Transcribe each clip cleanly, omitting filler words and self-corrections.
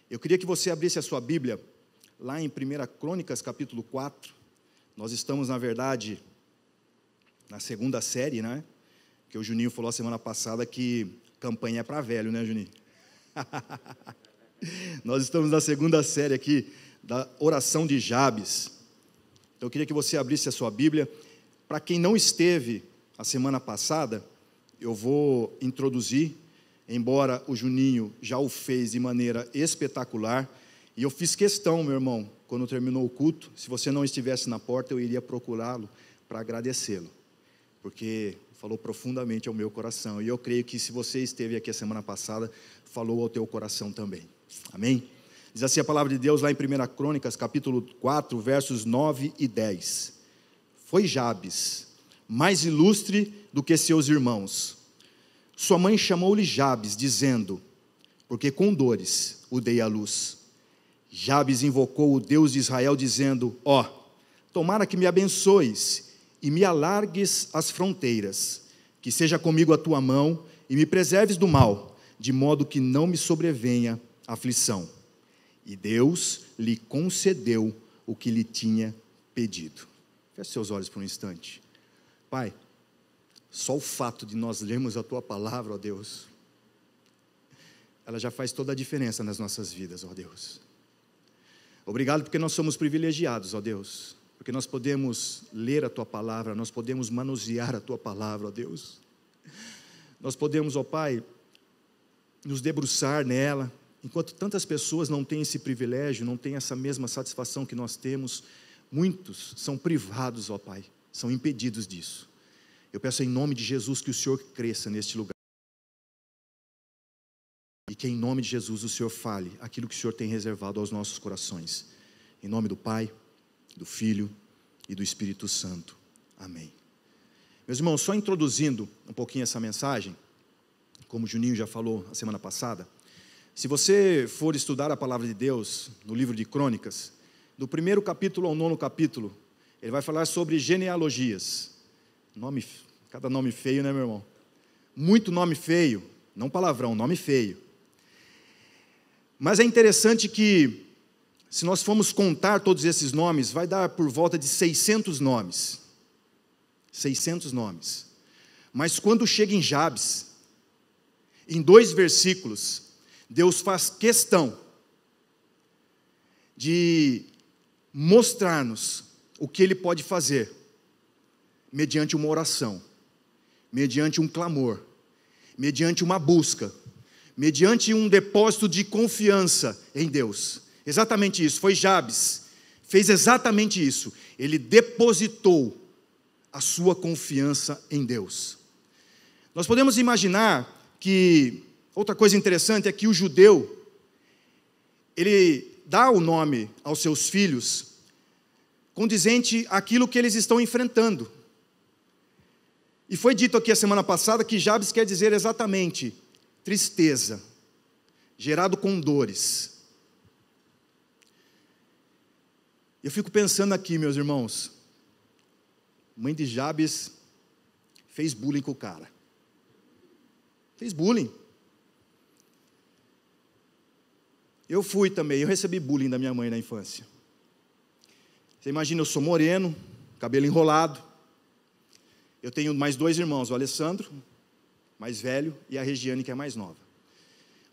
Eu queria que você abrisse a sua Bíblia lá em 1 Crônicas, capítulo 4. Nós estamos, na verdade, na segunda série, né? Que o Juninho falou a semana passada que campanha é para velho, né, Juninho? Nós estamos na segunda série aqui da oração de Jabes. Então eu queria que você abrisse a sua Bíblia. Para quem não esteve a semana passada, eu vou introduzir, embora o Juninho já o fez de maneira espetacular, e eu fiz questão, meu irmão, quando terminou o culto, se você não estivesse na porta, eu iria procurá-lo para agradecê-lo, porque falou profundamente ao meu coração, e eu creio que se você esteve aqui a semana passada, falou ao teu coração também, amém? Diz assim a palavra de Deus lá em 1 Crônicas, capítulo 4, versos 9 e 10. Foi Jabes, mais ilustre do que seus irmãos. Sua mãe chamou-lhe Jabes, dizendo, porque com dores o dei à luz. Jabes invocou o Deus de Israel, dizendo, tomara que me abençoes e me alargues as fronteiras, que seja comigo a tua mão e me preserves do mal, de modo que não me sobrevenha aflição. E Deus lhe concedeu o que lhe tinha pedido. Feche seus olhos por um instante. Pai, só o fato de nós lermos a Tua palavra, ó Deus, ela já faz toda a diferença nas nossas vidas, ó Deus. Obrigado porque nós somos privilegiados, ó Deus, porque nós podemos ler a Tua palavra, nós podemos manusear a Tua palavra, ó Deus. Nós podemos, ó Pai, nos debruçar nela, enquanto tantas pessoas não têm esse privilégio, não têm essa mesma satisfação que nós temos, muitos são privados, ó Pai, são impedidos disso. Eu peço em nome de Jesus que o Senhor cresça neste lugar. E que em nome de Jesus o Senhor fale aquilo que o Senhor tem reservado aos nossos corações. Em nome do Pai, do Filho e do Espírito Santo. Amém. Meus irmãos, só introduzindo um pouquinho essa mensagem, como o Juninho já falou a semana passada, se você for estudar a palavra de Deus no livro de Crônicas, do 1º capítulo ao 9º capítulo, ele vai falar sobre genealogias. Cada nome feio, né, meu irmão? Muito nome feio, não palavrão, nome feio. Mas é interessante que, se nós formos contar todos esses nomes, vai dar por volta de 600 nomes. 600 nomes. Mas quando chega em Jabes, em 2 versículos, Deus faz questão de mostrar-nos o que Ele pode fazer mediante uma oração, mediante um clamor, mediante uma busca, mediante um depósito de confiança em Deus. Exatamente isso, foi Jabes, fez exatamente isso. Ele depositou a sua confiança em Deus. Nós podemos imaginar que, outra coisa interessante é que o judeu, ele dá o nome aos seus filhos condizente àquilo que eles estão enfrentando. E foi dito aqui a semana passada que Jabes quer dizer exatamente tristeza, gerado com dores. Eu fico pensando aqui, meus irmãos, mãe de Jabes fez bullying com o cara. Fez bullying. Eu fui também, eu recebi bullying da minha mãe na infância. Você imagina, eu sou moreno, cabelo enrolado. Eu tenho mais 2 irmãos, o Alessandro, mais velho, e a Regiane, que é mais nova.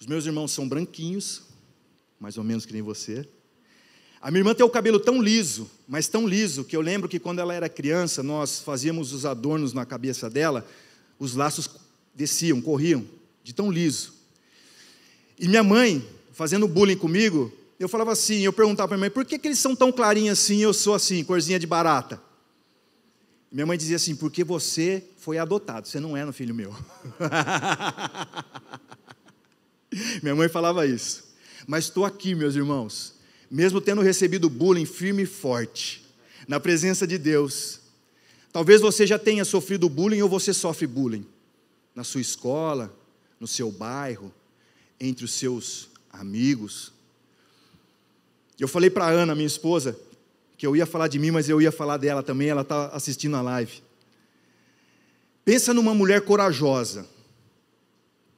Os meus irmãos são branquinhos, mais ou menos que nem você. A minha irmã tem o cabelo tão liso, mas tão liso, que eu lembro que quando ela era criança, nós fazíamos os adornos na cabeça dela, os laços desciam, corriam, de tão liso. E minha mãe, fazendo bullying comigo, eu falava assim, eu perguntava para minha mãe, por que eles são tão clarinhos assim e eu sou assim, corzinha de barata? Minha mãe dizia assim, porque você foi adotado, você não é um filho meu. Minha mãe falava isso. Mas estou aqui, meus irmãos, mesmo tendo recebido bullying firme e forte, na presença de Deus. Talvez você já tenha sofrido bullying ou você sofre bullying na sua escola, no seu bairro, entre os seus amigos. Eu falei para a Ana, minha esposa, que eu ia falar de mim, mas eu ia falar dela também, ela está assistindo a live. Pensa numa mulher corajosa,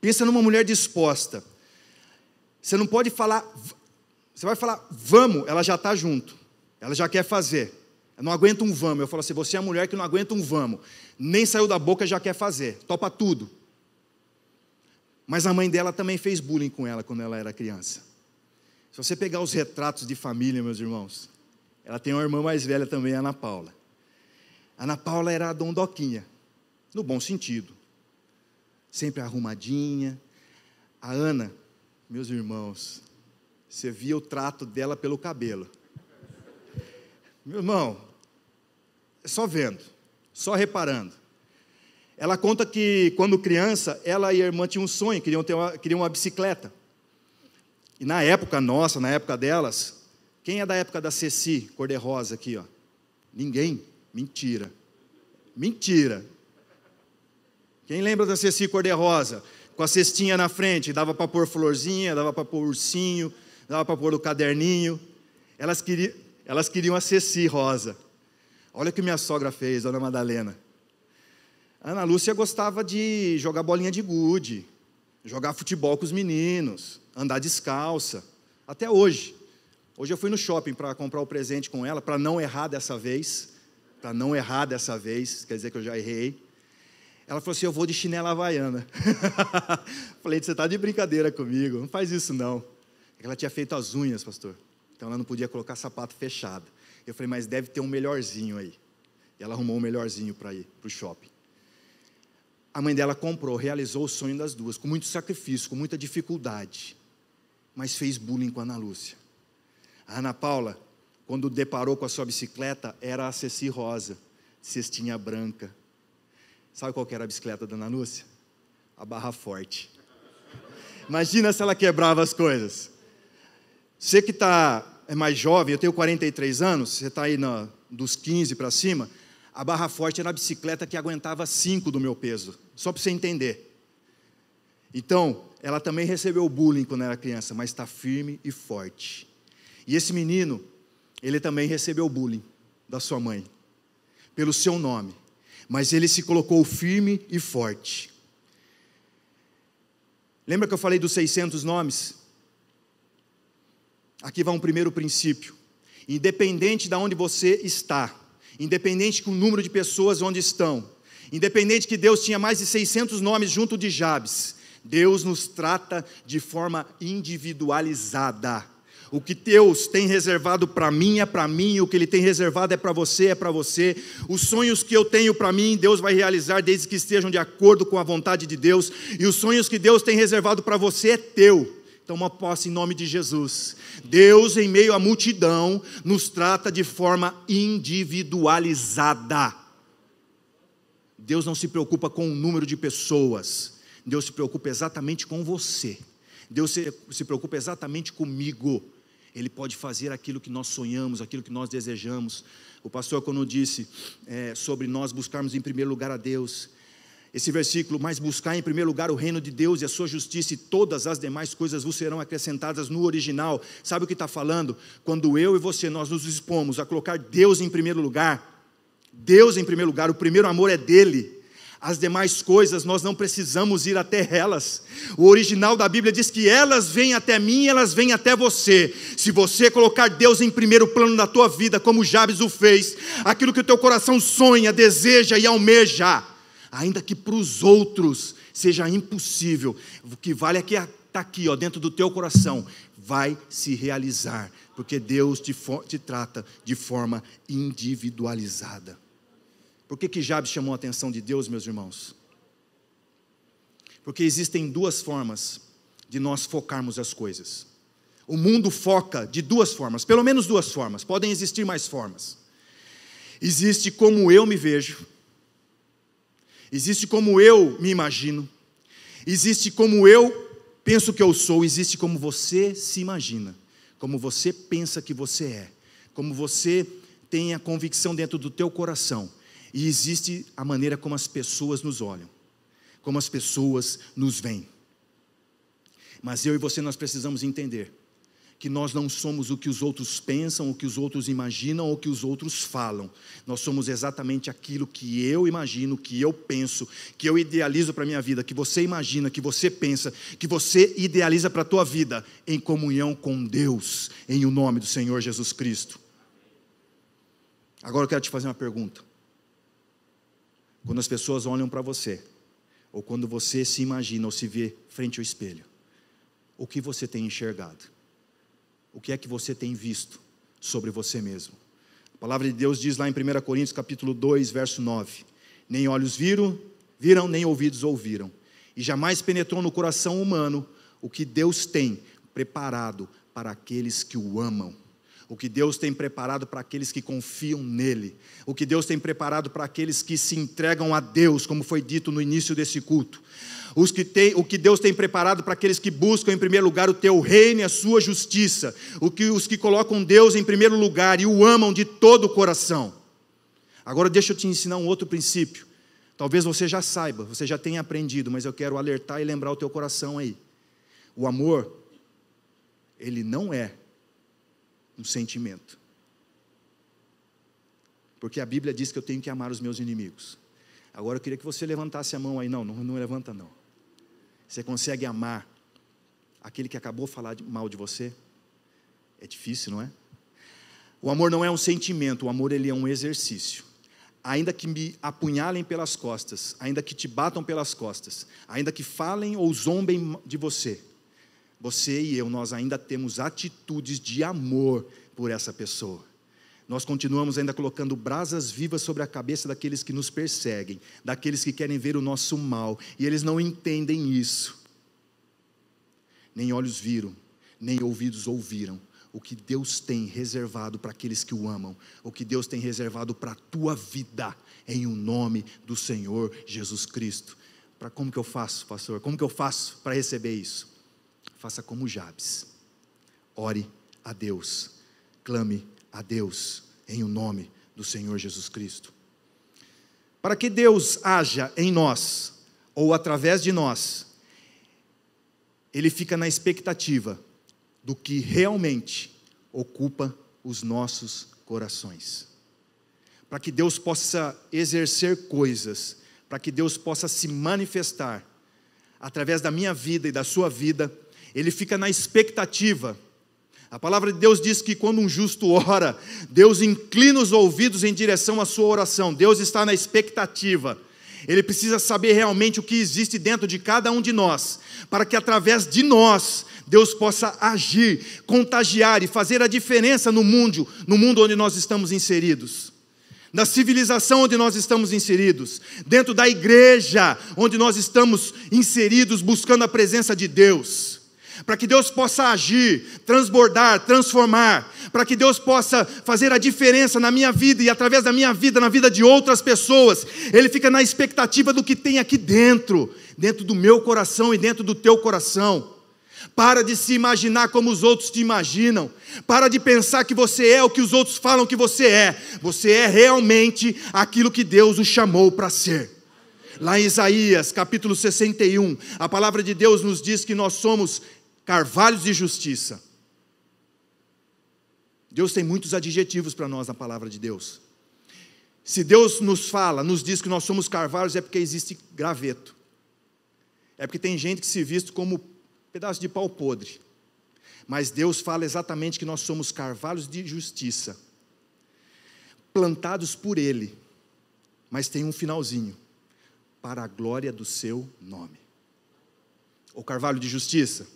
pensa numa mulher disposta. Você não pode falar Você vai falar, vamos, ela já está junto. Ela já quer fazer. Eu não aguento um vamos. Eu falo assim, você é a mulher que não aguenta um vamos. Nem saiu da boca, já quer fazer. Topa tudo. Mas a mãe dela também fez bullying com ela quando ela era criança. Se você pegar os retratos de família, meus irmãos, ela tem uma irmã mais velha também, a Ana Paula. A Ana Paula era a dondoquinha, no bom sentido. Sempre arrumadinha. A Ana, meus irmãos, você via o trato dela pelo cabelo. Meu irmão, é só vendo, só reparando. Ela conta que, quando criança, ela e a irmã tinham um sonho, queriam uma bicicleta. E na época nossa, na época delas, quem é da época da Ceci, cor-de-rosa aqui, ó? Ninguém? Mentira. Mentira. Quem lembra da Ceci cor-de-rosa? Com a cestinha na frente, dava para pôr florzinha, dava para pôr ursinho, dava para pôr o caderninho. Elas queriam a Ceci rosa. Olha o que minha sogra fez, dona Madalena. A Ana Lúcia gostava de jogar bolinha de gude, jogar futebol com os meninos, andar descalça, até hoje. Hoje eu fui no shopping para comprar o presente com ela, para não errar dessa vez, quer dizer que eu já errei. Ela falou assim, eu vou de chinela havaiana. Falei, você está de brincadeira comigo, não faz isso não. Ela tinha feito as unhas, pastor, então ela não podia colocar sapato fechado. Eu falei, mas deve ter um melhorzinho aí. E ela arrumou um melhorzinho para ir para o shopping. A mãe dela comprou, realizou o sonho das duas, com muito sacrifício, com muita dificuldade, mas fez bullying com a Ana Lúcia. A Ana Paula, quando deparou com a sua bicicleta, era a Ceci rosa, cestinha branca. Sabe qual que era a bicicleta da Ana Lúcia? A barra forte. Imagina se ela quebrava as coisas. Você que é mais jovem, eu tenho 43 anos, você está aí dos 15 para cima, a barra forte era a bicicleta que aguentava 5 do meu peso, só para você entender. Então, ela também recebeu bullying quando era criança, mas está firme e forte. E esse menino, ele também recebeu bullying da sua mãe, pelo seu nome, mas ele se colocou firme e forte. Lembra que eu falei dos 600 nomes? Aqui vai um primeiro princípio. Independente de onde você está, independente com o número de pessoas onde estão, independente que Deus tinha mais de 600 nomes junto de Jabes, Deus nos trata de forma individualizada. O que Deus tem reservado para mim é para mim, o que Ele tem reservado é para você, é para você. Os sonhos que eu tenho para mim, Deus vai realizar desde que estejam de acordo com a vontade de Deus, e os sonhos que Deus tem reservado para você é teu. Toma posse em nome de Jesus. Deus, em meio à multidão, nos trata de forma individualizada. Deus não se preocupa com o número de pessoas. Deus se preocupa exatamente com você. Deus se preocupa exatamente comigo. Ele pode fazer aquilo que nós sonhamos, aquilo que nós desejamos. O pastor, quando disse sobre nós buscarmos em primeiro lugar a Deus, esse versículo, mas buscar em primeiro lugar o reino de Deus e a sua justiça, e todas as demais coisas vos serão acrescentadas. No original, sabe o que está falando? Quando eu e você, nós nos dispomos a colocar Deus em primeiro lugar, o primeiro amor é dele. As demais coisas nós não precisamos ir até elas. O original da Bíblia diz que elas vêm até mim, elas vêm até você. Se você colocar Deus em primeiro plano na tua vida, como Jabes o fez, aquilo que o teu coração sonha, deseja e almeja, ainda que para os outros seja impossível, o que vale é que está aqui, dentro do teu coração, vai se realizar, porque Deus te trata de forma individualizada. Por que Jabes chamou a atenção de Deus, meus irmãos? Porque existem duas formas de nós focarmos as coisas. O mundo foca de duas formas, pelo menos duas formas, podem existir mais formas. Existe como eu me vejo, existe como eu me imagino, existe como eu penso que eu sou, existe como você se imagina, como você pensa que você é, como você tem a convicção dentro do teu coração. E existe a maneira como as pessoas nos olham, como as pessoas nos veem. Mas eu e você, nós precisamos entender que nós não somos o que os outros pensam, o que os outros imaginam, ou o que os outros falam. Nós somos exatamente aquilo que eu imagino, que eu penso, que eu idealizo para a minha vida, que você imagina, que você pensa, que você idealiza para a tua vida, em comunhão com Deus, em o nome do Senhor Jesus Cristo. Agora eu quero te fazer uma pergunta. Quando as pessoas olham para você, ou quando você se imagina ou se vê frente ao espelho, o que você tem enxergado? O que é que você tem visto sobre você mesmo? A palavra de Deus diz lá em 1 Coríntios capítulo 2, verso 9: nem olhos viram, nem ouvidos ouviram, e jamais penetrou no coração humano o que Deus tem preparado para aqueles que o amam. O que Deus tem preparado para aqueles que confiam nele. O que Deus tem preparado para aqueles que se entregam a Deus, como foi dito no início desse culto. O que Deus tem preparado para aqueles que buscam em primeiro lugar o teu reino e a sua justiça. Os que colocam Deus em primeiro lugar e o amam de todo o coração. Agora deixa eu te ensinar um outro princípio. Talvez você já saiba, você já tenha aprendido, mas eu quero alertar e lembrar o teu coração aí. O amor, ele não é um sentimento. Porque a Bíblia diz que eu tenho que amar os meus inimigos. Agora eu queria que você levantasse a mão aí. Não levanta não. Você consegue amar aquele que acabou de falar mal de você? É difícil, não é? O amor não é um sentimento, o amor ele é um exercício. Ainda que me apunhalem pelas costas, ainda que te batam pelas costas, ainda que falem ou zombem de você, você e eu, nós ainda temos atitudes de amor por essa pessoa. Nós continuamos ainda colocando brasas vivas sobre a cabeça daqueles que nos perseguem, daqueles que querem ver o nosso mal, e eles não entendem isso. Nem olhos viram, nem ouvidos ouviram o que Deus tem reservado para aqueles que o amam, o que Deus tem reservado para a tua vida, em o nome do Senhor Jesus Cristo. Como que eu faço, pastor? Como que eu faço para receber isso? Faça como Jabes, ore a Deus, clame a Deus, em o nome do Senhor Jesus Cristo. Para que Deus haja em nós, ou através de nós, Ele fica na expectativa do que realmente ocupa os nossos corações. Para que Deus possa exercer coisas, para que Deus possa se manifestar, através da minha vida e da sua vida, Ele fica na expectativa. A palavra de Deus diz que quando um justo ora, Deus inclina os ouvidos em direção à sua oração. Deus está na expectativa. Ele precisa saber realmente o que existe dentro de cada um de nós, para que através de nós, Deus possa agir, contagiar e fazer a diferença no mundo onde nós estamos inseridos. Na civilização onde nós estamos inseridos, dentro da igreja onde nós estamos inseridos, buscando a presença de Deus. Para que Deus possa agir, transbordar, transformar, para que Deus possa fazer a diferença na minha vida e através da minha vida, na vida de outras pessoas. Ele fica na expectativa do que tem aqui dentro do meu coração e dentro do teu coração. Para de se imaginar como os outros te imaginam. Para de pensar que você é o que os outros falam que você é. Você é realmente aquilo que Deus o chamou para ser. Lá em Isaías, capítulo 61, a palavra de Deus nos diz que nós somos carvalhos de justiça. Deus tem muitos adjetivos para nós na palavra de Deus. Se Deus nos diz que nós somos carvalhos, é porque existe graveto. É porque tem gente que se veste como pedaço de pau podre. Mas Deus fala exatamente que nós somos carvalhos de justiça, plantados por Ele, mas tem um finalzinho, para a glória do seu nome. O carvalho de justiça,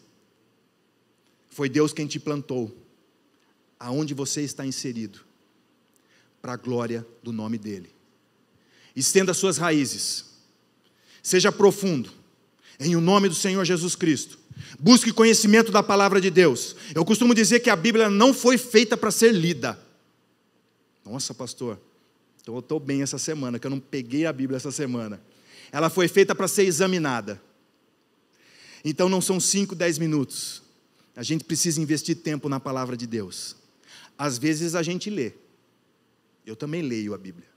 foi Deus quem te plantou, aonde você está inserido, para a glória do nome dEle. Estenda suas raízes, seja profundo, em o nome do Senhor Jesus Cristo. Busque conhecimento da palavra de Deus. Eu costumo dizer que a Bíblia não foi feita para ser lida. Nossa, pastor, eu estou bem essa semana, que eu não peguei a Bíblia essa semana. Ela foi feita para ser examinada. Então não são 5, 10 minutos. A gente precisa investir tempo na palavra de Deus. Às vezes a gente lê. Eu também leio a Bíblia.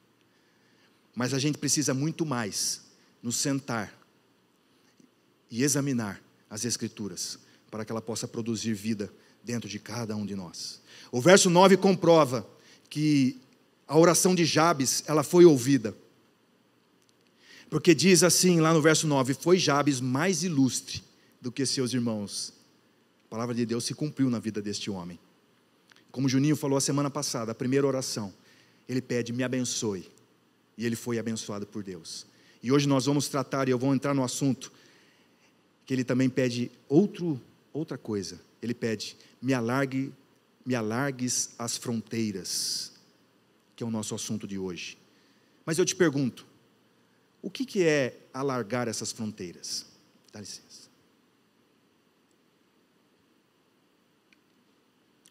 Mas a gente precisa muito mais nos sentar e examinar as Escrituras, para que ela possa produzir vida dentro de cada um de nós. O verso 9 comprova que a oração de Jabes, ela foi ouvida. Porque diz assim lá no verso 9: foi Jabes mais ilustre do que seus irmãos. A palavra de Deus se cumpriu na vida deste homem. Como o Juninho falou a semana passada, a primeira oração, ele pede: me abençoe. E ele foi abençoado por Deus. E hoje nós vamos tratar, e eu vou entrar no assunto, que ele também pede outra coisa. Ele pede: me alargues as fronteiras, que é o nosso assunto de hoje. Mas eu te pergunto, o que é alargar essas fronteiras? Dá licença.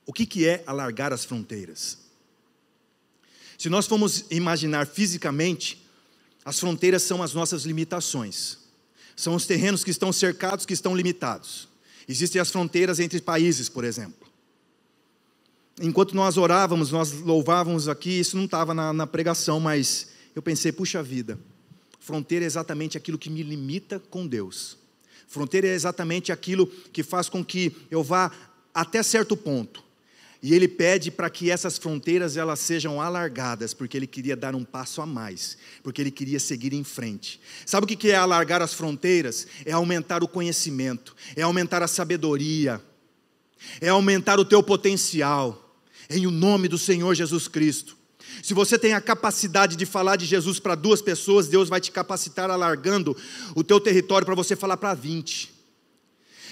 O que é alargar as fronteiras? Se nós formos imaginar fisicamente, as fronteiras são as nossas limitações. São os terrenos que estão cercados, que estão limitados. Existem as fronteiras entre países, por exemplo. Enquanto nós orávamos, nós louvávamos aqui, isso não estava na pregação, mas eu pensei: puxa vida, fronteira é exatamente aquilo que me limita com Deus. Fronteira é exatamente aquilo que faz com que eu vá até certo ponto. E ele pede para que essas fronteiras elas sejam alargadas, porque ele queria dar um passo a mais, porque ele queria seguir em frente. Sabe o que é alargar as fronteiras? É aumentar o conhecimento, é aumentar a sabedoria, é aumentar o teu potencial, em o nome do Senhor Jesus Cristo. Se você tem a capacidade de falar de Jesus para 2 pessoas, Deus vai te capacitar alargando o teu território para você falar para 20.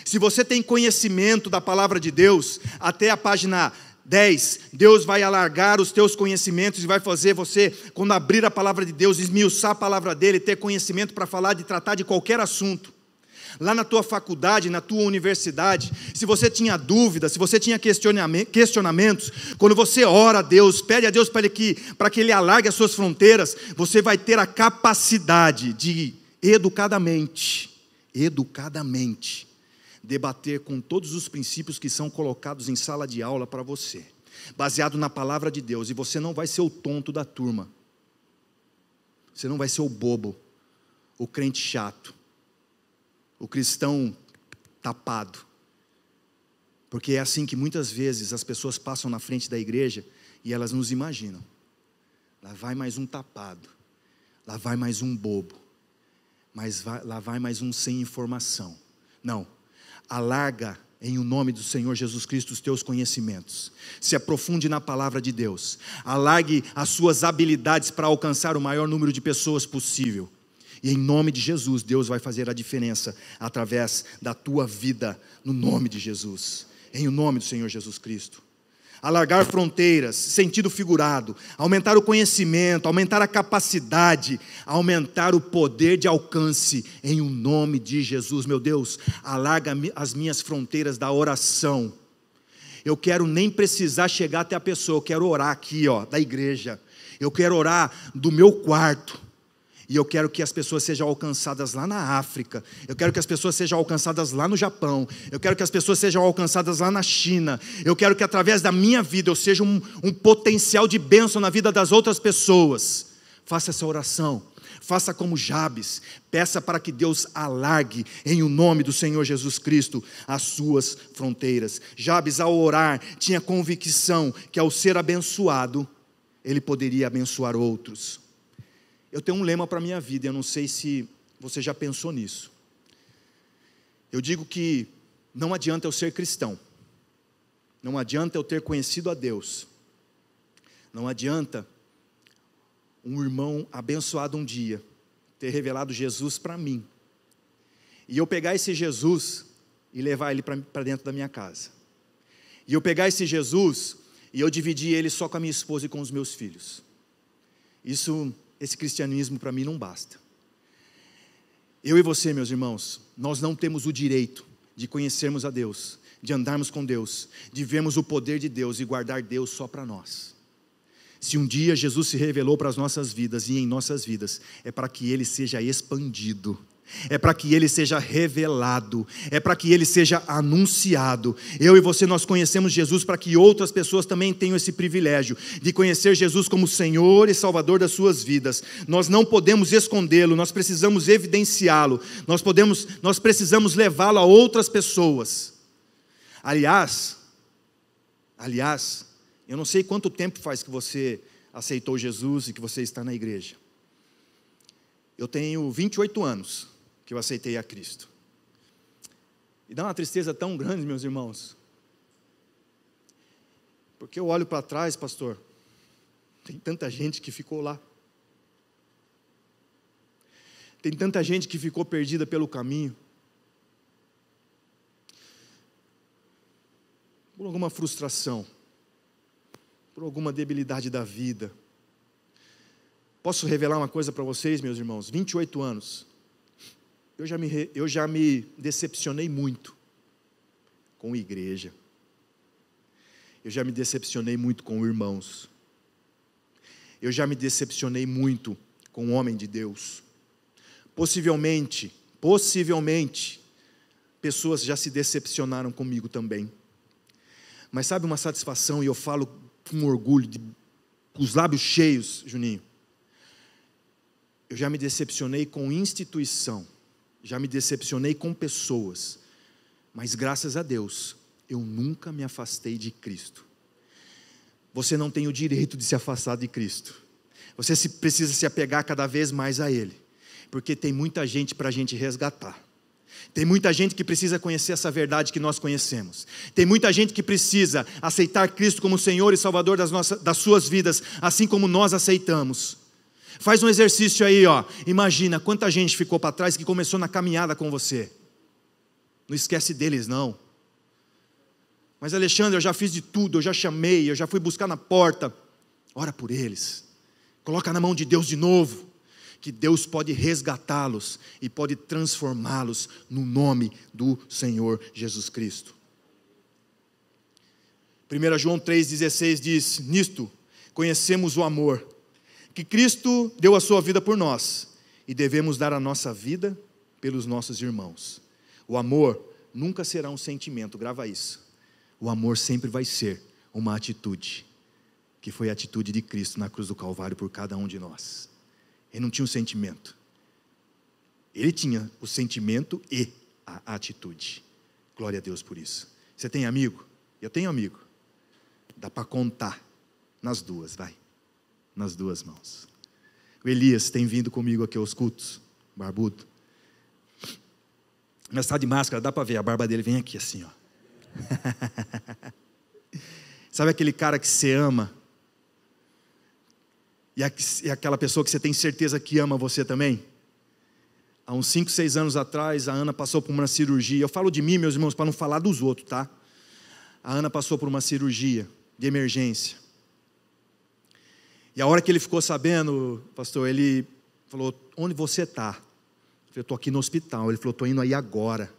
Se você tem conhecimento da palavra de Deus, até a página 10, Deus vai alargar os teus conhecimentos e vai fazer você, quando abrir a palavra de Deus, esmiuçar a palavra dele, ter conhecimento para falar, de tratar de qualquer assunto. Lá na tua faculdade, na tua universidade, se você tinha dúvidas, se você tinha questionamentos, quando você ora a Deus, pede a Deus para que Ele alargue as suas fronteiras, você vai ter a capacidade de educadamente, debater com todos os princípios que são colocados em sala de aula para você, baseado na palavra de Deus, e você não vai ser o tonto da turma, você não vai ser o bobo, o crente chato, o cristão tapado, porque é assim que muitas vezes as pessoas passam na frente da igreja e elas nos imaginam: lá vai mais um tapado, lá vai mais um bobo, lá vai mais um sem informação. Não, alarga em o nome do Senhor Jesus Cristo os teus conhecimentos, se aprofunde na palavra de Deus, alargue as suas habilidades para alcançar o maior número de pessoas possível, e em nome de Jesus, Deus vai fazer a diferença através da tua vida, no nome de Jesus, em o nome do Senhor Jesus Cristo. Alargar fronteiras, sentido figurado, aumentar o conhecimento, aumentar a capacidade, aumentar o poder de alcance, em o nome de Jesus. Meu Deus, alarga as minhas fronteiras da oração. Eu quero nem precisar chegar até a pessoa, eu quero orar aqui, da igreja, eu quero orar do meu quarto. E eu quero que as pessoas sejam alcançadas lá na África, eu quero que as pessoas sejam alcançadas lá no Japão, eu quero que as pessoas sejam alcançadas lá na China, eu quero que através da minha vida eu seja um potencial de bênção na vida das outras pessoas. Faça essa oração, faça como Jabes, peça para que Deus alargue em o nome do Senhor Jesus Cristo as suas fronteiras. Jabes, ao orar, tinha convicção que ao ser abençoado, ele poderia abençoar outros. Eu tenho um lema para a minha vida, eu não sei se você já pensou nisso. Eu digo que não adianta eu ser cristão, não adianta eu ter conhecido a Deus, não adianta um irmão abençoado um dia ter revelado Jesus para mim, e eu pegar esse Jesus e levar ele para dentro da minha casa, e eu pegar esse Jesus e eu dividir ele só com a minha esposa e com os meus filhos. Esse cristianismo para mim não basta. Eu e você, meus irmãos, nós não temos o direito de conhecermos a Deus, de andarmos com Deus, de vermos o poder de Deus e guardar Deus só para nós. Se um dia Jesus se revelou para as nossas vidas e em nossas vidas, é para que Ele seja expandido, é para que Ele seja revelado, é para que Ele seja anunciado. Eu e você, nós conhecemos Jesus para que outras pessoas também tenham esse privilégio de conhecer Jesus como Senhor e Salvador das suas vidas. Nós não podemos escondê-lo, nós precisamos evidenciá-lo, nós precisamos levá-lo a outras pessoas. Aliás, Aliás, eu não sei quanto tempo faz que você aceitou Jesus e que você está na igreja. Eu tenho 28 anos que eu aceitei a Cristo. E dá uma tristeza tão grande, meus irmãos. Porque eu olho para trás, pastor, tem tanta gente que ficou lá. Tem tanta gente que ficou perdida pelo caminho. Por alguma frustração. Por alguma debilidade da vida. Posso revelar uma coisa para vocês, meus irmãos? 28 anos. Eu já me decepcionei muito com igreja. Eu já me decepcionei muito com irmãos. Eu já me decepcionei muito com o homem de Deus. Possivelmente, pessoas já se decepcionaram comigo também. Mas sabe uma satisfação, e eu falo com orgulho, com os lábios cheios, Juninho. Eu já me decepcionei com instituição, já me decepcionei com pessoas, mas graças a Deus, eu nunca me afastei de Cristo. Você não tem o direito de se afastar de Cristo. Você precisa se apegar cada vez mais a Ele, porque tem muita gente para a gente resgatar. Tem muita gente que precisa conhecer essa verdade que nós conhecemos. Tem muita gente que precisa aceitar Cristo como Senhor e Salvador das suas vidas, assim como nós aceitamos. Faz um exercício aí, ó. Imagina quanta gente ficou para trás que começou na caminhada com você. Não esquece deles, não. Mas Alexandre, eu já fiz de tudo, eu já chamei, eu já fui buscar na porta. Ora por eles. Coloca na mão de Deus de novo, que Deus pode resgatá-los e pode transformá-los no nome do Senhor Jesus Cristo. 1 João 3,16 diz: nisto conhecemos o amor, que Cristo deu a sua vida por nós, e devemos dar a nossa vida pelos nossos irmãos. O amor nunca será um sentimento, grava isso. O amor sempre vai ser uma atitude, que foi a atitude de Cristo na cruz do Calvário por cada um de nós. Ele não tinha um sentimento. Ele tinha o sentimento e a atitude. Glória a Deus por isso. Você tem amigo? Eu tenho amigo. Dá para contar nas duas, vai. Nas duas mãos. O Elias tem vindo comigo aqui aos cultos, barbudo. Mas está de máscara, dá para ver, a barba dele vem aqui assim, ó. Sabe aquele cara que você ama? E aquela pessoa que você tem certeza que ama você também? Há uns 5, 6 anos atrás, a Ana passou por uma cirurgia. Eu falo de mim, meus irmãos, para não falar dos outros, tá? A Ana passou por uma cirurgia de emergência. E a hora que ele ficou sabendo, pastor, ele falou: onde você está? Eu falei: estou aqui no hospital. Ele falou: estou indo aí agora.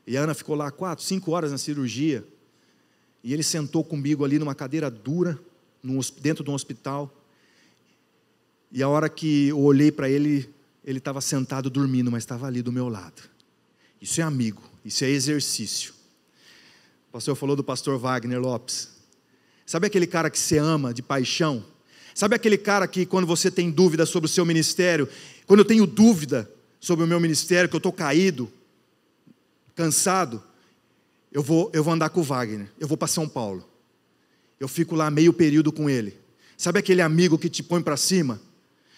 E a Ana ficou lá 4, 5 horas na cirurgia. E ele sentou comigo ali numa cadeira dura, dentro de um hospital. E a hora que eu olhei para ele, ele estava sentado dormindo, mas estava ali do meu lado. Isso é amigo, isso é exercício. O pastor falou do pastor Wagner Lopes. Sabe aquele cara que você ama de paixão? Sabe aquele cara que quando você tem dúvida sobre o seu ministério, quando eu tenho dúvida sobre o meu ministério, que eu estou caído, cansado, eu vou andar com o Wagner, eu vou para São Paulo. Eu fico lá meio período com ele. Sabe aquele amigo que te põe para cima?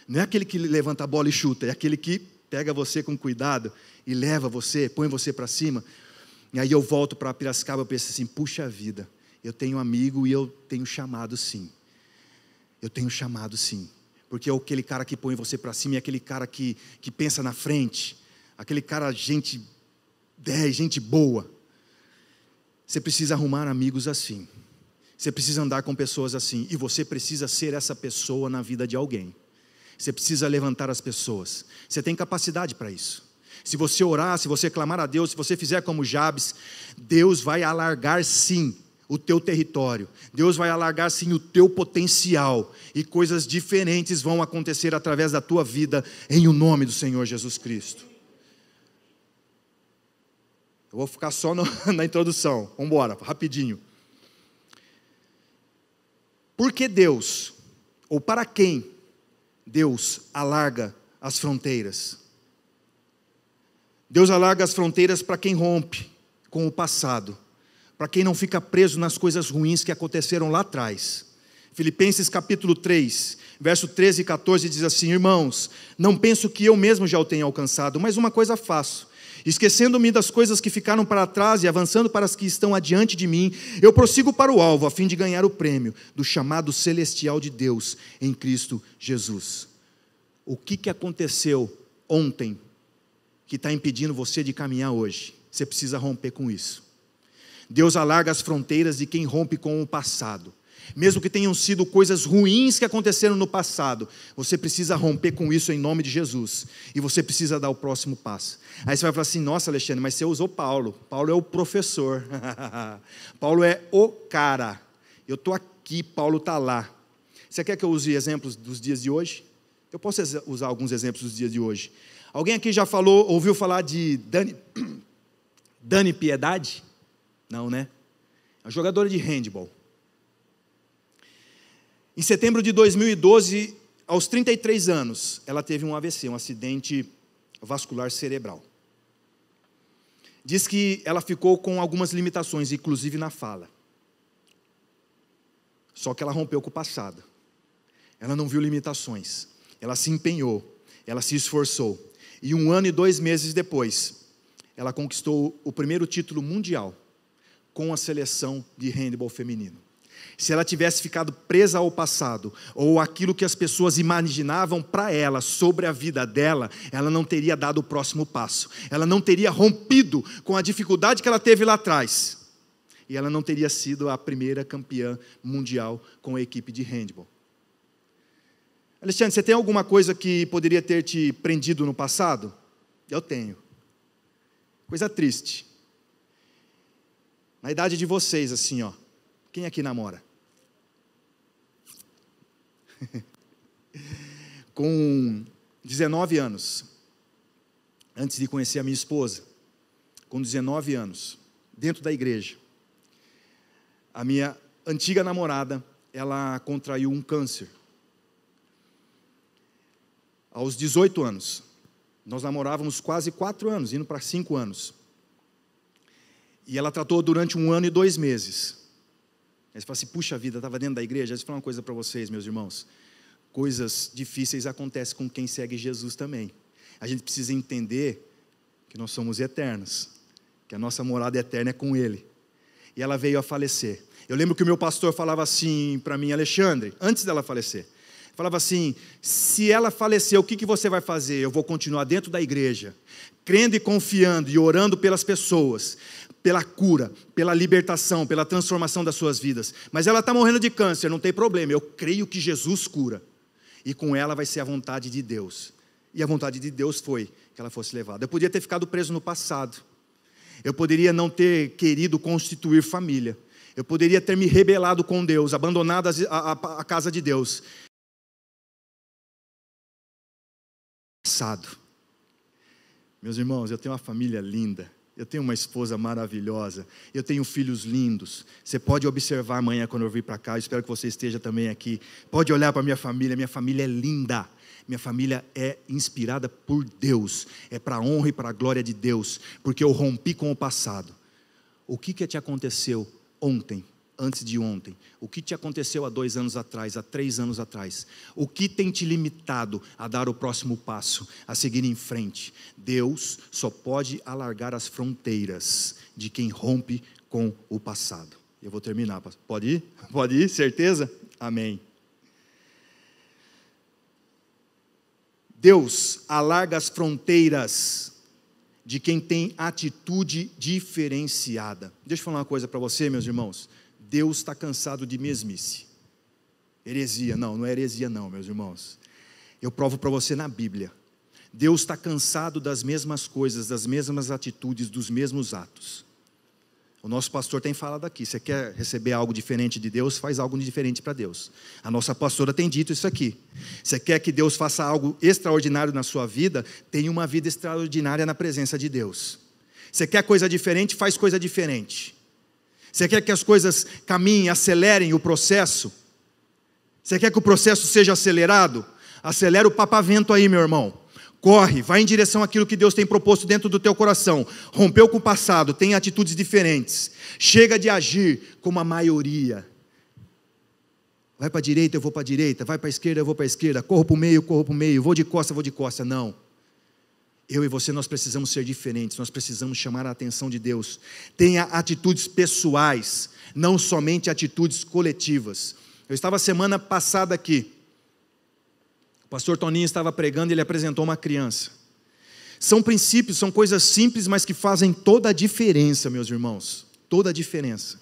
Não é aquele que levanta a bola e chuta, é aquele que pega você com cuidado e leva você, põe você para cima. E aí eu volto para Piracicaba e penso assim: puxa vida, eu tenho amigo e eu tenho chamado sim. Eu tenho chamado sim. Porque é aquele cara que põe você para cima, é aquele cara que pensa na frente, aquele cara gente 10, gente boa. Você precisa arrumar amigos assim. Você precisa andar com pessoas assim. E você precisa ser essa pessoa na vida de alguém. Você precisa levantar as pessoas. Você tem capacidade para isso. Se você orar, se você clamar a Deus, se você fizer como Jabes, Deus vai alargar sim o teu território. Deus vai alargar sim o teu potencial. E coisas diferentes vão acontecer através da tua vida, em o nome do Senhor Jesus Cristo. Eu vou ficar só na introdução. Vamos embora, rapidinho. Por que Deus, ou para quem Deus alarga as fronteiras? Deus alarga as fronteiras para quem rompe com o passado, para quem não fica preso nas coisas ruins que aconteceram lá atrás. Filipenses capítulo 3, verso 13 e 14 diz assim: irmãos, não penso que eu mesmo já o tenha alcançado, mas uma coisa faço, esquecendo-me das coisas que ficaram para trás e avançando para as que estão adiante de mim, eu prossigo para o alvo, a fim de ganhar o prêmio do chamado celestial de Deus em Cristo Jesus. O que aconteceu ontem que está impedindo você de caminhar hoje? Você precisa romper com isso. Deus alarga as fronteiras de quem rompe com o passado. Mesmo que tenham sido coisas ruins que aconteceram no passado, você precisa romper com isso em nome de Jesus. E você precisa dar o próximo passo. Aí você vai falar assim: nossa, Alexandre, mas você usou Paulo. Paulo é o professor. Paulo é o cara. Eu estou aqui, Paulo está lá. Você quer que eu use exemplos dos dias de hoje? Eu posso usar alguns exemplos dos dias de hoje. Alguém aqui já ouviu falar de Dani Piedade? Não, né? É uma jogadora de handball. Em setembro de 2012, aos 33 anos, ela teve um AVC, um acidente vascular cerebral. Diz que ela ficou com algumas limitações, inclusive na fala. Só que ela rompeu com o passado. Ela não viu limitações. Ela se empenhou, ela se esforçou. E 1 ano e 2 meses depois, ela conquistou o primeiro título mundial com a seleção de handebol feminino. Se ela tivesse ficado presa ao passado, ou aquilo que as pessoas imaginavam para ela, sobre a vida dela, ela não teria dado o próximo passo. Ela não teria rompido com a dificuldade que ela teve lá atrás. E ela não teria sido a primeira campeã mundial com a equipe de handebol. Alexandre, você tem alguma coisa que poderia ter te prendido no passado? Eu tenho. Coisa triste. Na idade de vocês, assim, ó. Quem aqui namora? Com 19 anos, antes de conhecer a minha esposa, com 19 anos, dentro da igreja, a minha antiga namorada, ela contraiu um câncer. Aos 18 anos, nós namorávamos quase 4 anos, indo para 5 anos. E ela tratou durante 1 ano e 2 meses. Aí você fala assim: puxa vida, estava dentro da igreja. Deixa eu falar uma coisa para vocês, meus irmãos. Coisas difíceis acontecem com quem segue Jesus também. A gente precisa entender que nós somos eternos, que a nossa morada eterna é com Ele. E ela veio a falecer. Eu lembro que o meu pastor falava assim para mim: Alexandre, antes dela falecer, falava assim: se ela falecer, o que você vai fazer? Eu vou continuar dentro da igreja, crendo e confiando e orando pelas pessoas, pela cura, pela libertação, pela transformação das suas vidas. Mas ela está morrendo de câncer, não tem problema, eu creio que Jesus cura. E com ela vai ser a vontade de Deus. E a vontade de Deus foi que ela fosse levada. Eu podia ter ficado preso no passado. Eu poderia não ter querido constituir família. Eu poderia ter me rebelado com Deus, abandonado a casa de Deus. Passado. Meus irmãos, eu tenho uma família linda. Eu tenho uma esposa maravilhosa, eu tenho filhos lindos. Você pode observar amanhã quando eu vir para cá, eu espero que você esteja também aqui. Pode olhar para minha família é linda. Minha família é inspirada por Deus, é para a honra e para a glória de Deus, porque eu rompi com o passado. O que te aconteceu ontem, antes de ontem? O que te aconteceu há 2 anos atrás, há 3 anos atrás? O que tem te limitado a dar o próximo passo, a seguir em frente? Deus só pode alargar as fronteiras de quem rompe com o passado. Eu vou terminar, pastor. Pode ir? Pode ir? Certeza? Amém. Deus alarga as fronteiras de quem tem atitude diferenciada. Deixa eu falar uma coisa para você, meus irmãos. Deus está cansado de mesmice. Heresia, não é heresia não, meus irmãos. Eu provo para você na Bíblia. Deus está cansado das mesmas coisas, das mesmas atitudes, dos mesmos atos. O nosso pastor tem falado aqui: você quer receber algo diferente de Deus, faz algo diferente para Deus. A nossa pastora tem dito isso aqui. Você quer que Deus faça algo extraordinário na sua vida, tenha uma vida extraordinária na presença de Deus. Você quer coisa diferente, faz coisa diferente. Você quer que as coisas caminhem, acelerem o processo? Você quer que o processo seja acelerado? Acelera o papavento aí, meu irmão. Corre, vai em direção àquilo que Deus tem proposto dentro do teu coração. Rompeu com o passado, tem atitudes diferentes. Chega de agir como a maioria. Vai para a direita, eu vou para a direita. Vai para a esquerda, eu vou para a esquerda. Corro para o meio. Vou de costa. Não. Eu e você, nós precisamos ser diferentes. Nós precisamos chamar a atenção de Deus. Tenha atitudes pessoais, não somente atitudes coletivas. Eu estava semana passada aqui. O pastor Toninho estava pregando e ele apresentou uma criança. São princípios, são coisas simples, mas que fazem toda a diferença, meus irmãos. Toda a diferença.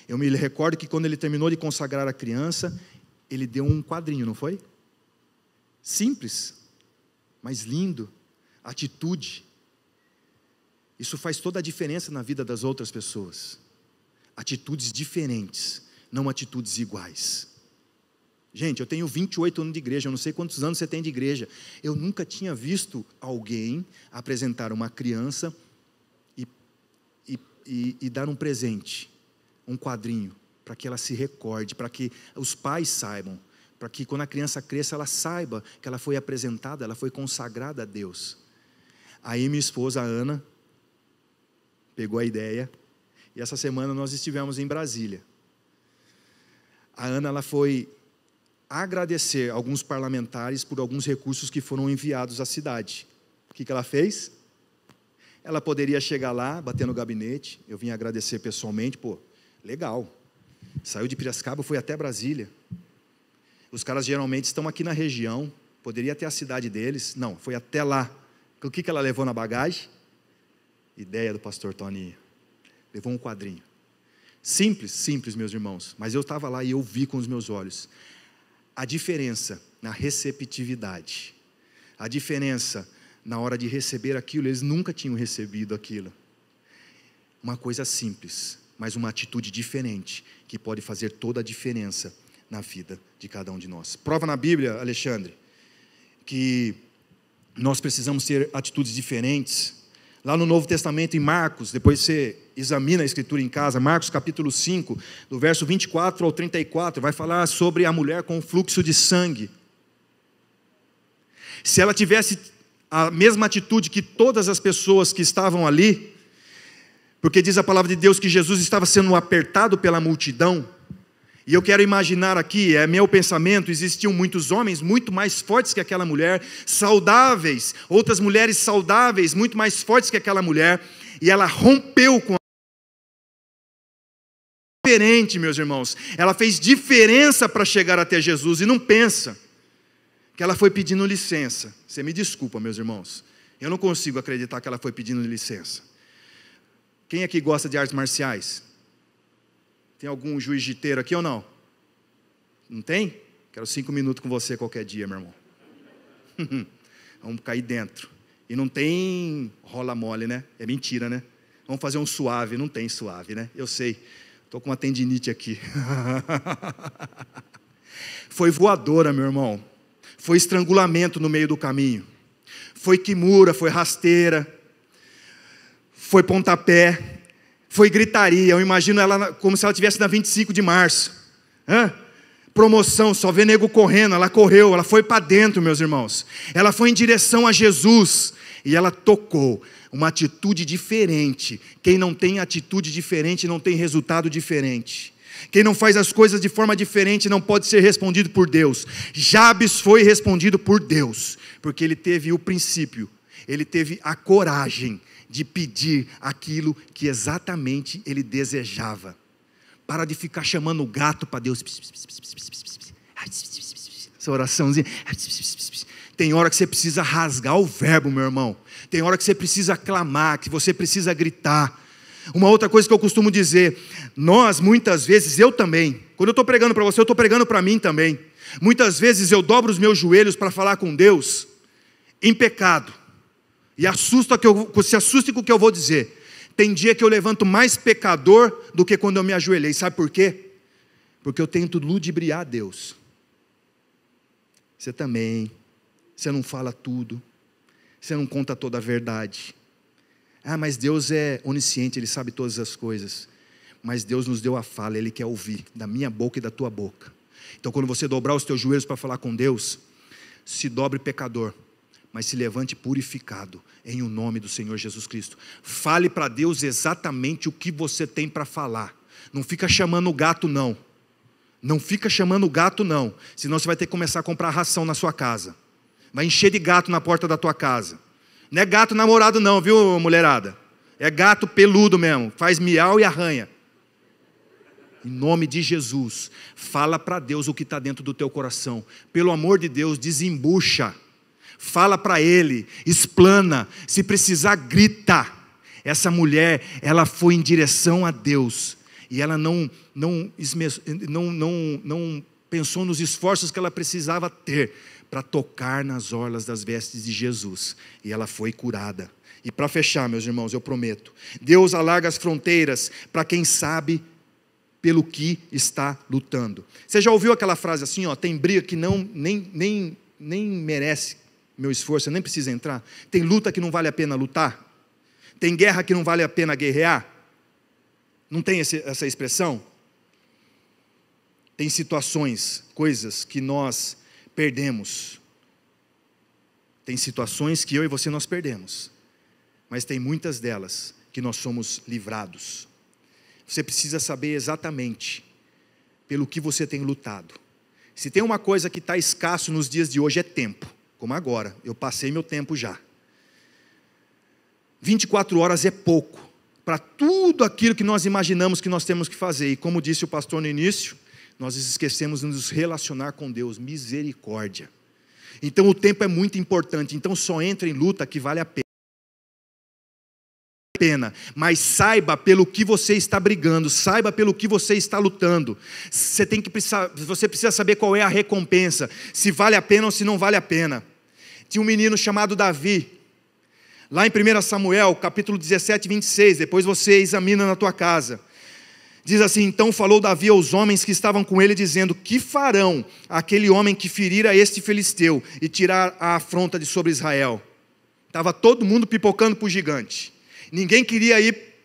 Eu me recordo que quando ele terminou de consagrar a criança, ele deu um quadrinho, não foi? Simples, mas lindo. Atitude. Isso faz toda a diferença na vida das outras pessoas. Atitudes diferentes, não atitudes iguais. Gente, eu tenho 28 anos de igreja, eu não sei quantos anos você tem de igreja. Eu nunca tinha visto alguém apresentar uma criança e dar um presente, um quadrinho, para que ela se recorde, para que os pais saibam, para que quando a criança cresça, ela saiba que ela foi apresentada, ela foi consagrada a Deus. Aí minha esposa, a Ana, pegou a ideia, e essa semana nós estivemos em Brasília. A Ana, ela foi agradecer alguns parlamentares por alguns recursos que foram enviados à cidade. O que ela fez? Ela poderia chegar lá, bater no gabinete, eu vim agradecer pessoalmente, legal, saiu de Piracicaba, foi até Brasília. Os caras geralmente estão aqui na região, poderia ter a cidade deles, não, foi até lá. O que ela levou na bagagem? Ideia do pastor Toninho, levou um quadrinho. Simples, meus irmãos, mas eu estava lá e eu vi com os meus olhos. A diferença na receptividade, a diferença na hora de receber aquilo, eles nunca tinham recebido aquilo. Uma coisa simples, mas uma atitude diferente, que pode fazer toda a diferença na vida de cada um de nós. Prova na Bíblia, Alexandre, que nós precisamos ter atitudes diferentes. Lá no Novo Testamento, em Marcos, depois você examina a Escritura em casa, Marcos capítulo 5, do verso 24 ao 34, vai falar sobre a mulher com fluxo de sangue. Se ela tivesse a mesma atitude que todas as pessoas que estavam ali, porque diz a palavra de Deus que Jesus estava sendo apertado pela multidão, e eu quero imaginar aqui, é meu pensamento, existiam muitos homens muito mais fortes que aquela mulher, saudáveis, outras mulheres saudáveis, muito mais fortes que aquela mulher, e ela rompeu com diferente, meus irmãos, ela fez diferença para chegar até Jesus, e não pensa que ela foi pedindo licença. Você me desculpa, meus irmãos, eu não consigo acreditar que ela foi pedindo licença. Quem aqui gosta de artes marciais? Tem algum jiu-jiteiro aqui ou não? Não tem? Quero 5 minutos com você qualquer dia, meu irmão. Vamos cair dentro. E não tem rola mole, né? É mentira, né? Vamos fazer um suave. Não tem suave, né? Eu sei. Estou com uma tendinite aqui. Foi voadora, meu irmão. Foi estrangulamento no meio do caminho. Foi kimura, foi rasteira. Foi pontapé. Foi gritaria. Eu imagino ela como se ela estivesse na 25 de março. Promoção, só vê nego correndo. Ela correu, ela foi para dentro, meus irmãos. Ela foi em direção a Jesus. E ela tocou. Uma atitude diferente. Quem não tem atitude diferente não tem resultado diferente. Quem não faz as coisas de forma diferente não pode ser respondido por Deus. Jabes foi respondido por Deus, porque ele teve o princípio, ele teve a coragem de pedir aquilo que exatamente ele desejava. Para de ficar chamando o gato para Deus. Essa oraçãozinha. Tem hora que você precisa rasgar o verbo, meu irmão. Tem hora que você precisa clamar, que você precisa gritar. Uma outra coisa que eu costumo dizer, nós muitas vezes, eu também, quando eu estou pregando para você, eu estou pregando para mim também. Muitas vezes eu dobro os meus joelhos para falar com Deus em pecado. E se assuste com o que eu vou dizer. Tem dia que eu levanto mais pecador do que quando eu me ajoelhei. Sabe por quê? Porque eu tento ludibriar Deus. Você também. Você não fala tudo. Você não conta toda a verdade. Mas Deus é onisciente, Ele sabe todas as coisas. Mas Deus nos deu a fala, Ele quer ouvir da minha boca e da tua boca. Então quando você dobrar os teus joelhos para falar com Deus, se dobre pecador. mas se levante purificado, em o nome do Senhor Jesus Cristo. Fale para Deus exatamente o que você tem para falar. Não fica chamando o gato, não. Não fica chamando o gato, não. Senão você vai ter que começar a comprar ração na sua casa. Vai encher de gato na porta da tua casa. Não é gato namorado não, viu, mulherada? É gato peludo mesmo, faz miau e arranha. Em nome de Jesus, fala para Deus o que está dentro do teu coração. Pelo amor de Deus, desembucha. Fala para Ele, explana. Se precisar, grita. Essa mulher, ela foi em direção a Deus. E ela não pensou nos esforços que ela precisava ter para tocar nas orlas das vestes de Jesus. E ela foi curada. E para fechar, meus irmãos, eu prometo, Deus alarga as fronteiras para quem sabe pelo que está lutando. Você já ouviu aquela frase assim, ó, tem briga que nem merece meu esforço, eu nem preciso entrar. Tem luta que não vale a pena lutar. Tem guerra que não vale a pena guerrear. Não tem essa expressão? Tem situações, coisas que nós perdemos. Tem situações que eu e você nós perdemos. Mas tem muitas delas que nós somos livrados. Você precisa saber exatamente pelo que você tem lutado. Se tem uma coisa que está escasso nos dias de hoje é tempo. Como agora, eu passei meu tempo já. 24 horas é pouco para tudo aquilo que nós imaginamos que nós temos que fazer. E como disse o pastor no início, nós esquecemos de nos relacionar com Deus. Misericórdia. Então o tempo é muito importante. Então só entra em luta que vale a pena. Mas saiba pelo que você está brigando. Saiba pelo que você está lutando. Você precisa saber qual é a recompensa. Se vale a pena ou se não vale a pena. Tinha um menino chamado Davi. Lá em 1 Samuel, capítulo 17, 26. Depois você examina na tua casa. Diz assim: então falou Davi aos homens que estavam com ele, dizendo: que farão aquele homem que ferir a este filisteu e tirar a afronta de sobre Israel? Estava todo mundo pipocando para o gigante. Ninguém queria ir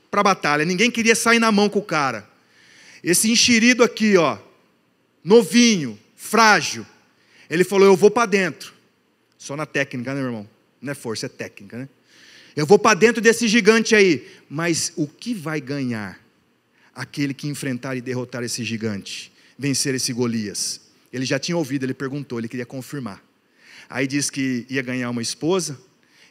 para a batalha, ninguém queria sair na mão com o cara. Esse enxerido aqui, ó, novinho, frágil, ele falou: eu vou para dentro. Só na técnica, né, meu irmão? Não é força, é técnica, né? Eu vou para dentro desse gigante aí. Mas o que vai ganhar aquele que enfrentar e derrotar esse gigante? Vencer esse Golias? Ele já tinha ouvido, ele perguntou, ele queria confirmar. Aí diz que ia ganhar uma esposa,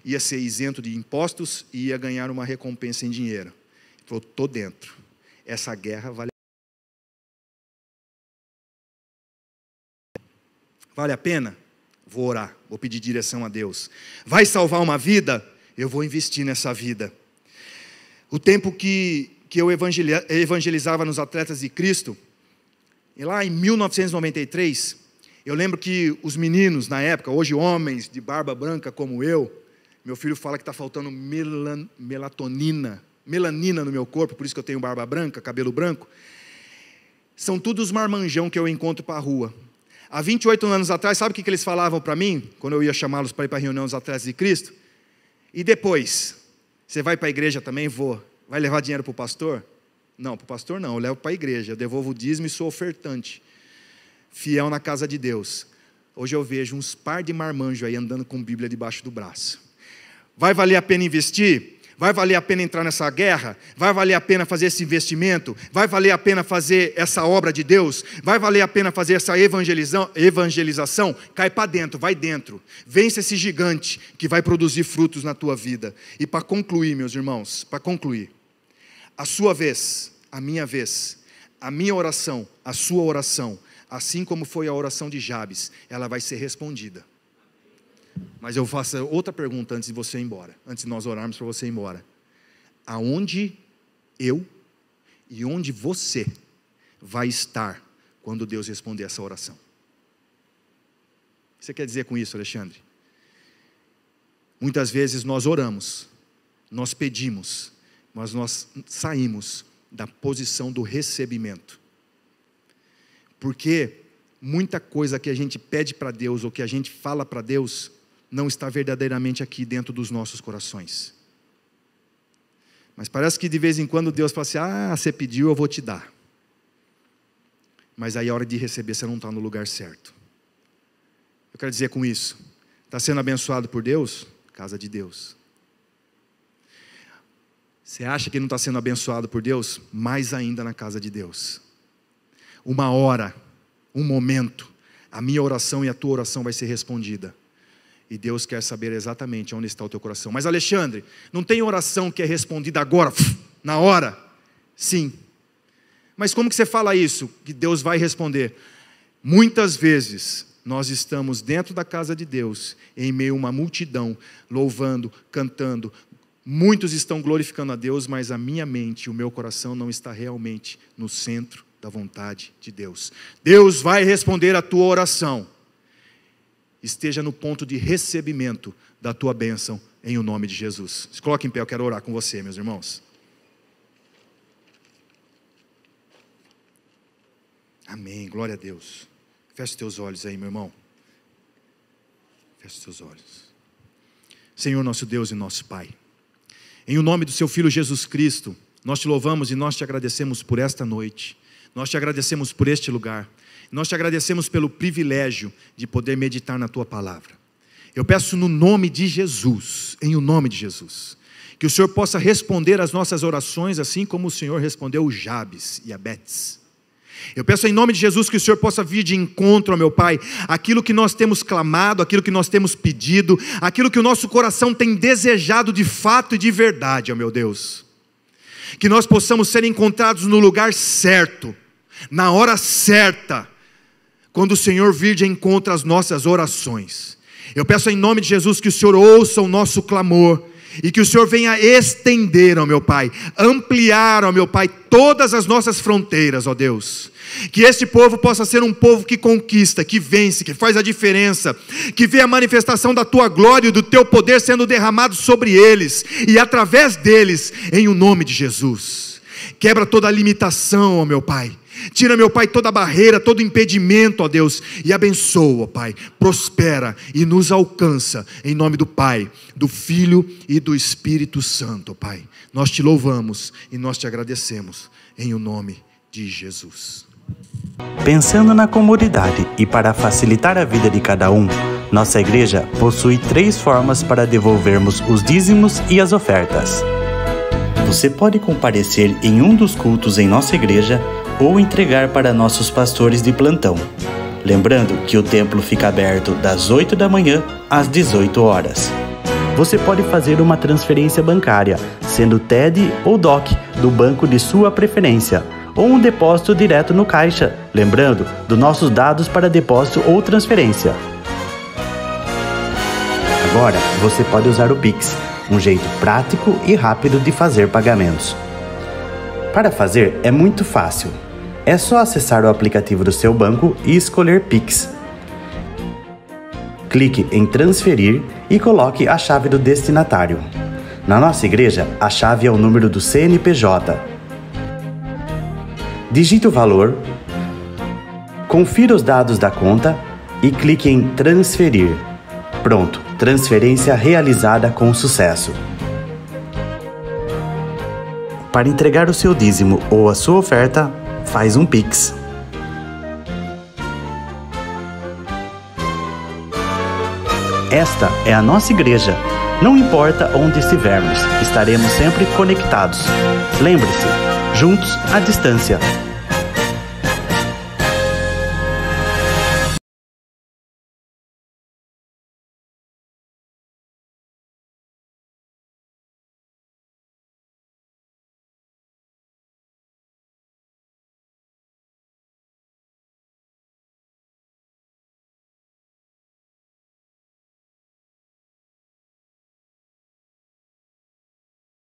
ia ser isento de impostos e ia ganhar uma recompensa em dinheiro. Ele falou: estou dentro. Essa guerra vale a pena? Vou orar, vou pedir direção a Deus. Vai salvar uma vida? Eu vou investir nessa vida. O tempo que eu evangelizava nos Atletas de Cristo, e lá em 1993, eu lembro que os meninos na época, hoje homens de barba branca como eu, meu filho fala que está faltando melanina no meu corpo, por isso que eu tenho barba branca, cabelo branco. São todos os marmanjão que eu encontro para a rua. Há 28 anos atrás, sabe o que eles falavam para mim? Quando eu ia chamá-los para ir para a reunião dos Atletas de Cristo? E depois? Você vai para a igreja também? Vou. Vai levar dinheiro para o pastor? Não, para o pastor não, eu levo para a igreja. Eu devolvo o dízimo e sou ofertante. Fiel na casa de Deus. Hoje eu vejo uns par de marmanjos aí andando com Bíblia debaixo do braço. Vai valer a pena investir? Vai valer a pena entrar nessa guerra? Vai valer a pena fazer esse investimento? Vai valer a pena fazer essa obra de Deus? Vai valer a pena fazer essa evangelização? Cai para dentro, vai dentro. Vence esse gigante que vai produzir frutos na tua vida. E para concluir, meus irmãos, para concluir, a sua vez, a minha oração, a sua oração, assim como foi a oração de Jabes, ela vai ser respondida. Mas eu faço outra pergunta antes de você ir embora, antes de nós orarmos para você ir embora. Aonde eu e onde você vai estar quando Deus responder essa oração? O que você quer dizer com isso, Alexandre? Muitas vezes nós oramos, nós pedimos, mas nós saímos da posição do recebimento. Porque muita coisa que a gente pede para Deus ou que a gente fala para Deus não está verdadeiramente aqui dentro dos nossos corações. Mas parece que de vez em quando Deus fala assim: você pediu, eu vou te dar. Mas aí a hora de receber você não está no lugar certo. Eu quero dizer com isso, Está sendo abençoado por Deus? Casa de Deus. Você acha que não está sendo abençoado por Deus? Mais ainda na casa de Deus. Uma hora, um momento, a minha oração e a tua oração vai ser respondida. E Deus quer saber exatamente onde está o teu coração. Mas Alexandre, não tem oração que é respondida agora, na hora? Sim. Mas como que você fala isso? Que Deus vai responder? Muitas vezes nós estamos dentro da casa de Deus, em meio a uma multidão, louvando, cantando. Muitos estão glorificando a Deus, mas a minha mente, o meu coração não está realmente no centro da vontade de Deus. Deus vai responder a tua oração. Esteja no ponto de recebimento da tua bênção, em o nome de Jesus. Se coloque em pé, eu quero orar com você, meus irmãos. Amém, glória a Deus. Feche os teus olhos aí, meu irmão. Feche os teus olhos. Senhor, nosso Deus e nosso Pai, em o nome do seu Filho Jesus Cristo, nós te louvamos e nós te agradecemos por esta noite. Nós te agradecemos por este lugar. Nós te agradecemos pelo privilégio de poder meditar na tua palavra. Eu peço no nome de Jesus, em o nome de Jesus, que o Senhor possa responder às nossas orações, assim como o Senhor respondeu Jabes e Abetes. Eu peço em nome de Jesus que o Senhor possa vir de encontro, ó meu Pai, aquilo que nós temos clamado, aquilo que nós temos pedido, aquilo que o nosso coração tem desejado de fato e de verdade, ó meu Deus. Que nós possamos ser encontrados no lugar certo, na hora certa, quando o Senhor vir de encontro às nossas orações. Eu peço em nome de Jesus que o Senhor ouça o nosso clamor, e que o Senhor venha estender, ó meu Pai, ampliar, ó meu Pai, todas as nossas fronteiras, ó Deus. Que este povo possa ser um povo que conquista, que vence, que faz a diferença, que vê a manifestação da Tua glória e do Teu poder sendo derramado sobre eles, e através deles, em o nome de Jesus. Quebra toda a limitação, ó meu Pai. Tira, meu Pai, toda a barreira, todo impedimento, ó Deus, e abençoa, ó Pai, prospera e nos alcança, em nome do Pai, do Filho e do Espírito Santo, ó Pai. Nós te louvamos e nós te agradecemos, em o nome de Jesus. Pensando na comunidade e para facilitar a vida de cada um, nossa igreja possui 3 formas para devolvermos os dízimos e as ofertas. Você pode comparecer em um dos cultos em nossa igreja ou entregar para nossos pastores de plantão. Lembrando que o templo fica aberto das 8 da manhã às 18 horas. Você pode fazer uma transferência bancária, sendo TED ou DOC, do banco de sua preferência, ou um depósito direto no caixa, lembrando dos nossos dados para depósito ou transferência. Agora, você pode usar o Pix, um jeito prático e rápido de fazer pagamentos. Para fazer é muito fácil. É só acessar o aplicativo do seu banco e escolher Pix. Clique em transferir e coloque a chave do destinatário. Na nossa igreja, a chave é o número do CNPJ. Digite o valor, confira os dados da conta e clique em transferir. Pronto, transferência realizada com sucesso. Para entregar o seu dízimo ou a sua oferta, faz um Pix. Esta é a nossa igreja. Não importa onde estivermos, estaremos sempre conectados. Lembre-se, juntos à distância.